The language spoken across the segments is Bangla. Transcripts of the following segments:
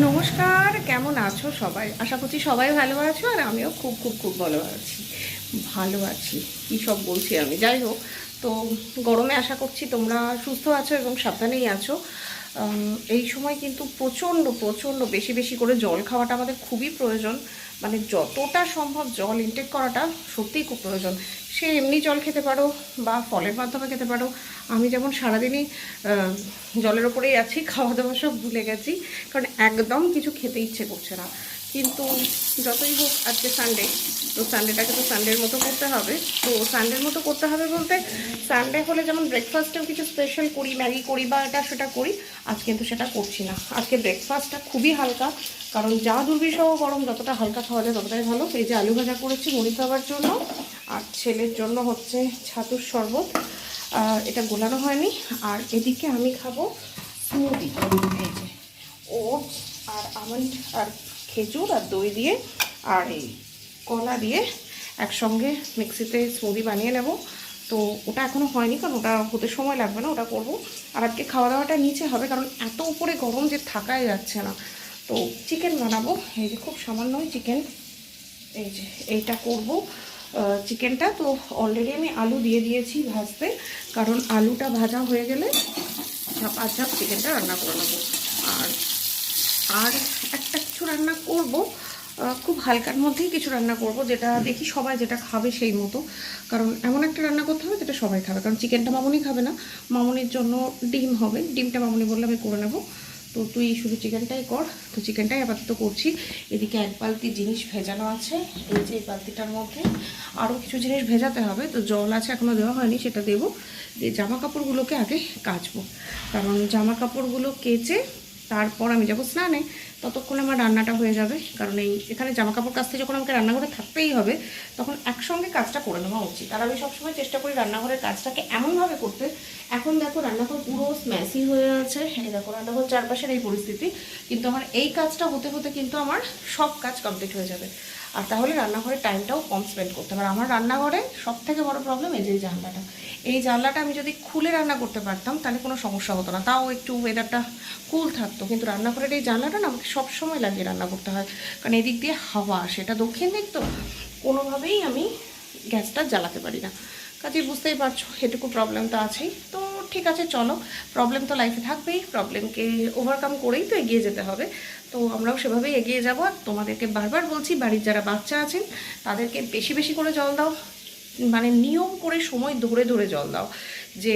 নমস্কার, কেমন আছো সবাই? আশা করছি সবাই ভালো আছো, আর আমিও খুব খুব খুব ভালো আছি। কী সব বলছি আমি, যাই হোক। তো গরমে আশা করছি তোমরা সুস্থ আছো এবং সাবধানেই আছো। এই সময় কিন্তু প্রচণ্ড প্রচণ্ড বেশি বেশি করে জল খাওয়াটা আমাদের খুবই প্রয়োজন। মানে যতটা সম্ভব জল ইনটেক করাটা সত্যিই খুব প্রয়োজন। সে এমনি জল খেতে পারো বা ফলের মাধ্যমে খেতে পারো। আমি যেমন সারাদিনই জলের ওপরেই আছি, খাওয়া দাওয়া সব ভুলে গেছি, কারণ একদম কিছু খেতে ইচ্ছে করছে না। কিন্তু যতই হোক আজকে সানডে, তো সানডেটাকে তো সানডের মতো করতে হবে। তো সানডের মতো করতে হবে বলতে, সানডে হলে যেমন ব্রেকফাস্টেও কিছু স্পেশাল করি, ম্যাগি করি বা এটা সেটা করি। আজকে কিন্তু সেটা করছি না। আজকে ব্রেকফাস্টটা খুবই হালকা, কারণ যা দুর্বিষহ গরম, যতটা হালকা খাওয়া যায় ততটাই ভালো। এই যে আলু ভাজা করেছি মুড়ি খাবার জন্য, আর ছেলের জন্য হচ্ছে ছাতুর শরবত, এটা গোলানো হয়নি। আর এদিকে আমি খাবো স্মুদি, এই যে ওটস আর আমন্ড আর খেজুর আর দই দিয়ে আর এই কলা দিয়ে একসঙ্গে মিক্সিতে স্মুদি বানিয়ে নেব। তো ওটা এখনও হয়নি, কারণ ওটা হতে সময় লাগবে না, ওটা করব। আর আজকে খাওয়া দাওয়াটা নিচে হবে, কারণ এত উপরে গরম যে থাকাই যাচ্ছে না। তো চিকেন বানাবো, এই যে খুব সামান্যই চিকেন, এই যে এইটা করব চিকেনটা। তো অলরেডি আমি আলু দিয়ে দিয়েছি ভাজতে, কারণ আলুটা ভাজা হয়ে গেলে ঝাপ চিকেনটা রান্না করে নেবো। আর আর একটা কিছু রান্না করব, খুব হালকার মধ্যেই কিছু রান্না করব, যেটা দেখি সবাই যেটা খাবে সেই মতো। কারণ এমন একটা রান্না করতে হবে যেটা সবাই খাবে, কারণ চিকেনটা মামুনি খাবে না, মামুনির জন্য ডিম হবে। ডিমটা মামুনি বললে আমি করে নেব। তো তুই শুধু চিকেনটাই কর। তো চিকেনটাই আপাতত করছি। এদিকে এক বালতি জিনিস ভেজানো আছে, এই যে এই বালতিটার মধ্যে আরও কিছু জিনিস ভেজাতে হবে। তো জল আছে, এখনও দেওয়া হয়নি, সেটা দেবো। যে জামা কাপড়গুলোকে আগে কাচবো, কারণ জামা কাপড়গুলো কেচে তারপর আমি যাবো স্নানে। ততক্ষণ আমার রান্নাটা হয়ে যাবে, কারণ এখানে জামা কাপড় কাচতে যখন আমাকে রান্নাঘরে থাকতেই হবে, তখন একসঙ্গে কাজটা করে নেওয়া উচিত। আর আমি সবসময় চেষ্টা করি রান্নাঘরের কাজটাকে এমনভাবে করতে। এখন দেখো রান্নাঘর পুরো স্ম্যাসি হয়ে আছে, এই দেখো রান্নাঘর চারপাশের এই পরিস্থিতি, কিন্তু আমার এই কাজটা হতে হতে কিন্তু আমার সব কাজ কমপ্লিট হয়ে যাবে। আর তাহলে রান্নাঘরের টাইমটাও কম স্পেন্ড করতে হবে। আমার রান্নাঘরে সবথেকে বড় প্রবলেম এই যে জানলাটা। এই জানলাটা আমি যদি খুলে রান্না করতে পারতাম তাহলে কোনো সমস্যা হতো না, তাও একটু ওয়েদারটা কুল থাকতো। কিন্তু রান্নাঘরের এই জানলাটা না আমাকে সবসময় লাগিয়ে রান্না করতে হয়, কারণ এদিক দিয়ে হাওয়া আসে, এটা দক্ষিণ দিক, তো কোনোভাবেই আমি গ্যাসটা জ্বালাতে পারি না। কাজেই বুঝতেই পারছো এটুকু প্রবলেম তো আছেই। তো ঠিক আছে, চলো, প্রবলেম তো লাইফে থাকবেই, প্রবলেমকে ওভারকাম করেই তো এগিয়ে যেতে হবে। তো আমরাও সেভাবেই এগিয়ে যাব। আর তোমাদেরকে বারবার বলছি, বাড়ির যারা বাচ্চা আছেন তাদেরকে বেশি বেশি করে জল দাও, মানে নিয়ম করে সময় ধরে ধরে জল দাও, যে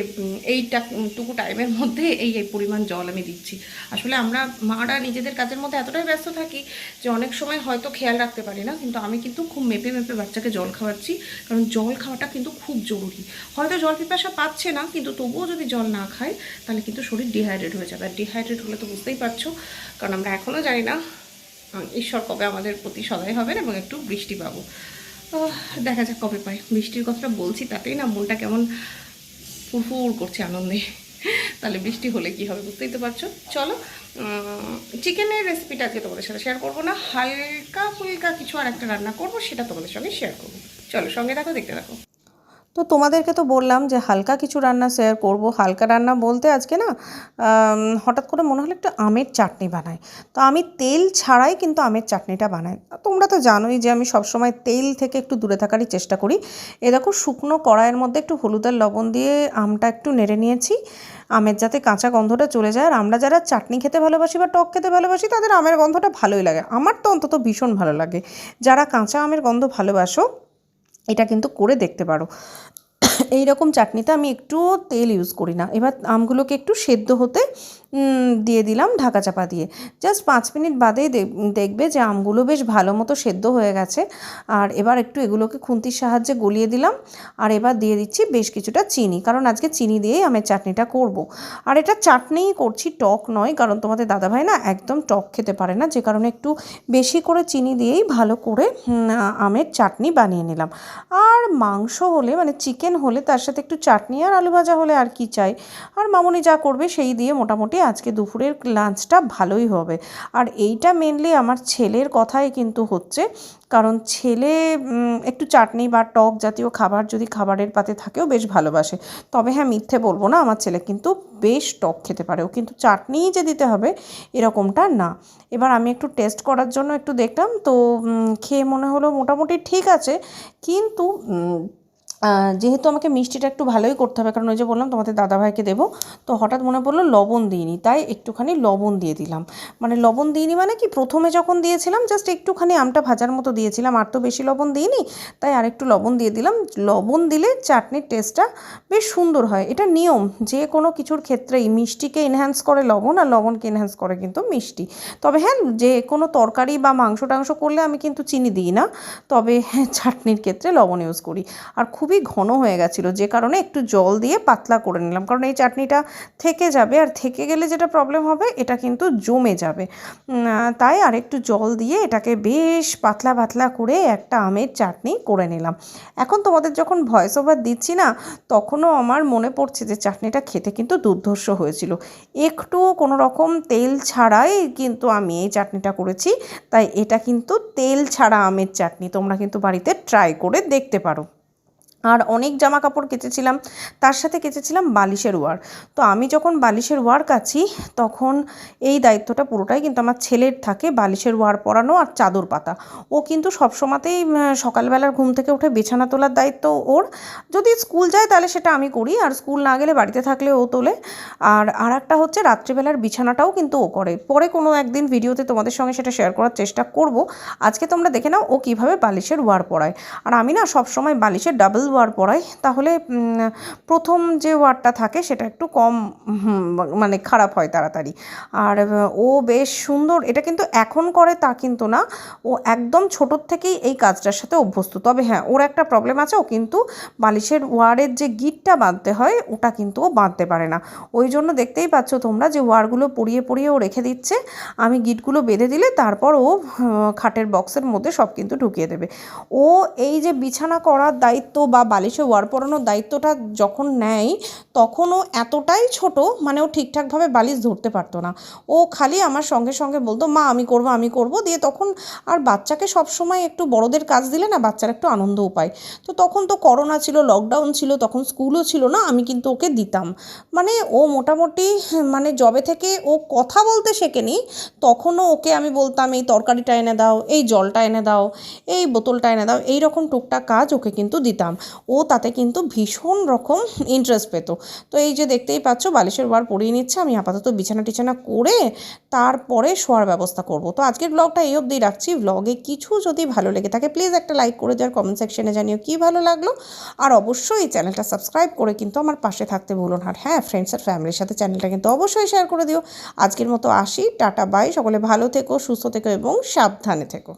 এইটাটুকু টাইমের মধ্যে এই পরিমাণ জল আমি দিচ্ছি। আসলে আমরা মারা নিজেদের কাজের মধ্যে এতটাই ব্যস্ত থাকি যে অনেক সময় হয়তো খেয়াল রাখতে পারি না, কিন্তু আমি কিন্তু খুব মেপে মেপে বাচ্চাকে জল খাওয়াচ্ছি, কারণ জল খাওয়াটা কিন্তু খুব জরুরি। হয়তো জল পিপাসা পাচ্ছে না, কিন্তু তবুও যদি জল না খায় তাহলে কিন্তু শরীর ডিহাইড্রেট হয়ে যাবে। আর ডিহাইড্রেট হলে তো বুঝতেই পারছো, কারণ আমরা এখনও জানি না ঈশ্বর কবে আমাদের প্রতি সদয় হবেন এবং একটু বৃষ্টি পাবো। দেখা যাক কবে পাই। বৃষ্টির কথাটা বলছি তাতেই না মনটা কেমন ফুরফুর করছে আনন্দে। তাহলে বৃষ্টি হলে কি হবে বুঝতেই তো পারছো। চলো, চিকেনের রেসিপিটা আজকে তোমাদের সাথে শেয়ার করবো না, হালকা ফুলকা কিছু আর একটা রান্না করবো, সেটা তোমাদের সঙ্গে শেয়ার করবো। চলো সঙ্গে থাকো, দেখতে থাকো। তো তোমাদেরকে তো বললাম যে হালকা কিছু রান্না শেয়ার করব। হালকা রান্না বলতে আজকে না হঠাৎ করে মনে হলো একটু আমের চাটনি বানাই। তো আমি তেল ছাড়াই কিন্তু আমের চাটনিটা বানাই। তোমরা তো জানোই যে আমি সবসময় তেল থেকে একটু দূরে থাকারই চেষ্টা করি। এ দেখো শুকনো কড়াইয়ের মধ্যে একটু হলুদ আর লবণ দিয়ে আমটা একটু নেড়ে নিয়েছি, আমের যাতে কাঁচা গন্ধটা চলে যায়। আর আমরা যারা চাটনি খেতে ভালোবাসি বা টক খেতে ভালোবাসি তাদের আমের গন্ধটা ভালোই লাগে, আমার তো অন্তত ভীষণ ভালো লাগে। যারা কাঁচা আমের গন্ধ ভালোবাসো এটা কিন্তু করে দেখতে পারো। এই রকম চাটনিতে আমি একটুও তেল ইউজ করি না। এবার আমগুলোকে একটু সেদ্ধ হতে দিয়ে দিলাম ঢাকা চাপা দিয়ে। জাস্ট 5 মিনিট বাদেই দেখবে যে আমগুলো বেশ ভালো মতো সেদ্ধ হয়ে গেছে। আর এবার একটু এগুলোকে খুন্তির সাহায্যে গলিয়ে দিলাম। আর এবার দিয়ে দিচ্ছি বেশ কিছুটা চিনি, কারণ আজকে চিনি দিয়েই আমের চাটনিটা করব। আর এটা চাটনিই করছি, টক নয়, কারণ তোমাদের দাদাভাই না একদম টক খেতে পারে না, যে কারণে একটু বেশি করে চিনি দিয়েই ভালো করে আমের চাটনি বানিয়ে নিলাম। আর মাংস হলে, মানে চিকেন হলে, তার সাথে একটু চাটনি আর আলু ভাজা হলে আর কি চাই। আর মামুনি যা করবে সেই দিয়ে মোটামুটি মোটামুটি আজকে দুপুরের লাঞ্চটা ভালোই হবে। আর এইটা মেনলি আমার ছেলের কথাই কিন্তু হচ্ছে, কারণ ছেলে একটু চাটনি বা টক জাতীয় খাবার যদি খাবারের পাতে থাকেও বেশ ভালোবাসে। তবে হ্যাঁ, মিথ্যে বলবো না, আমার ছেলে কিন্তু বেশ টক খেতে পারে, ও কিন্তু চাটনিই যে দিতে হবে এরকমটা না। এবার আমি একটু টেস্ট করার জন্য একটু দেখলাম, তো খেয়ে মনে হলো মোটামুটি ঠিক আছে, কিন্তু যেহেতু আমাকে মিষ্টিটা একটু ভালোই করতে হবে, কারণ ওই যে বললাম তোমাদের দাদাভাইকে দেবো, তো হঠাৎ মনে পড়লো লবণ দিইনি, তাই একটুখানি লবণ দিয়ে দিলাম। মানে লবণ দিইনি মানে কি, প্রথমে যখন দিয়েছিলাম জাস্ট একটুখানি আমটা ভাজার মতো দিয়েছিলাম, আর তো বেশি লবণ দিইনি, তাই আর একটু লবণ দিয়ে দিলাম। লবণ দিলে চাটনির টেস্টটা বেশ সুন্দর হয়, এটা নিয়ম যে কোনো কিছুর ক্ষেত্রেই। মিষ্টিকে এনহ্যান্স করে লবণ, আর লবণকে এনহ্যান্স করে কিন্তু মিষ্টি। তবে হ্যাঁ, যে কোনো তরকারি বা মাংস টাংস করলে আমি কিন্তু চিনি দিই না, তবে হ্যাঁ চাটনির ক্ষেত্রে লবণ ইউজ করি। আর খুবই ঘন হয়ে গেছিলো, যে কারণে একটু জল দিয়ে পাতলা করে নিলাম, কারণ এই চাটনিটা থেকে যাবে, আর থেকে গেলে যেটা প্রবলেম হবে এটা কিন্তু জমে যাবে। তাই আর একটু জল দিয়ে এটাকে বেশ পাতলা পাতলা করে একটা আমের চাটনি করে নিলাম। এখন তোমাদের যখন ভয়েস ওভার দিচ্ছি না, তখনও আমার মনে পড়ছে যে চাটনিটা খেতে কিন্তু দুর্ধর্ষ হয়েছিল। একটু কোনো রকম তেল ছাড়াই কিন্তু আমি এই চাটনিটা করেছি, তাই এটা কিন্তু তেল ছাড়া আমের চাটনি, তোমরা কিন্তু বাড়িতে ট্রাই করে দেখতে পারো। আর অনেক জামা কাপড় কেচেছিলাম, তার সাথে কেচেছিলাম বালিশের ওয়ার। তো আমি যখন বালিশের ওয়ার কাছি, তখন এই দায়িত্বটা পুরোটাই কিন্তু আমার ছেলের থাকে, বালিশের ওয়ার পরানো আর চাদর পাতা। ও কিন্তু সবসময়তেই সকালবেলার ঘুম থেকে উঠে বিছানা তোলার দায়িত্ব ওর। যদি স্কুল যায় তাহলে সেটা আমি করি, আর স্কুল না গেলে বাড়িতে থাকলে ও তোলে। আর একটা হচ্ছে রাত্রিবেলার বিছানাটাও কিন্তু ও করে। পরে কোনো একদিন ভিডিওতে তোমাদের সঙ্গে সেটা শেয়ার করার চেষ্টা করব। আজকে তোমরা দেখে নাও ও কীভাবে বালিশের ওয়ার পরায়। আর আমি না সবসময় বালিশের ডাবল ওয়ার পরাই, তাহলে প্রথম যে ওয়ারটা থাকে সেটা একটু কম মানে খারাপ হয় তাড়াতাড়ি। আর ও বেশ সুন্দর, এটা কিন্তু এখন করে তা কিন্তু না, ও একদম ছোটোর থেকেই এই কাজটার সাথে অভ্যস্ত। তবে হ্যাঁ, ওর একটা প্রবলেম আছে, ও কিন্তু বালিশের ওয়ারের যে গিঁটটা বাঁধতে হয় ওটা কিন্তু ও বাঁধতে পারে না। ওই জন্য দেখতেই পাচ্ছ তোমরা যে ওয়ারগুলো পরিয়ে পরিয়ে ও রেখে দিচ্ছে, আমি গিঁটগুলো বেঁধে দিলে তারপর ও খাটের বক্সের মধ্যে সব কিন্তু ঢুকিয়ে দেবে। ও এই যে বিছানা করার দায়িত্ব বা বালিশে ওয়ার পরানোর দায়িত্বটা যখন নেয়, তখন ও এতটাই ছোট, মানে ও ঠিকঠাকভাবে বালিশ ধরতে পারতো না। ও খালি আমার সঙ্গে সঙ্গে বলতো মা আমি করবো আমি করবো, দিয়ে তখন আর বাচ্চাকে সবসময় একটু বড়দের কাজ দিলে না বাচ্চারা একটু আনন্দও পায়। তো তখন তো করোনা ছিল, লকডাউন ছিল, তখন স্কুলও ছিল না, আমি কিন্তু ওকে দিতাম। মানে ও মোটামুটি মানে যবে থেকে ও কথা বলতে শেখেনি, তখনও ওকে আমি বলতাম এই তরকারিটা এনে দাও, এই জলটা এনে দাও, এই বোতলটা এনে দাও, এই রকম টুকটাক কাজ ওকে কিন্তু দিতাম। ও তাতে কিন্তু ভীষণ রকম ইন্টারেস্ট পেত। তো এই যে দেখতেই পাচ্ছ বালিশের ওয়ার পরিয়ে নিচ্ছে, আমি আপাতত বিছানা টিছানা করে তারপরে শোয়ার ব্যবস্থা করব। তো আজকের ব্লগটা এই অবধি রাখছি। ব্লগে কিছু যদি ভালো লেগে থাকে প্লিজ একটা লাইক করে দেওয়ার, কমেন্ট সেকশনে জানিও কী ভালো লাগলো। আর অবশ্যই এই চ্যানেলটা সাবস্ক্রাইব করে কিন্তু আমার পাশে থাকতে ভুলো না। হ্যাঁ, ফ্রেন্ডস আর ফ্যামিলির সাথে চ্যানেলটা কিন্তু অবশ্যই শেয়ার করে দিও। আজকের মতো আসি, টাটা বাই, সকলে ভালো থেকো, সুস্থ থেকো এবং সাবধানে থেকো।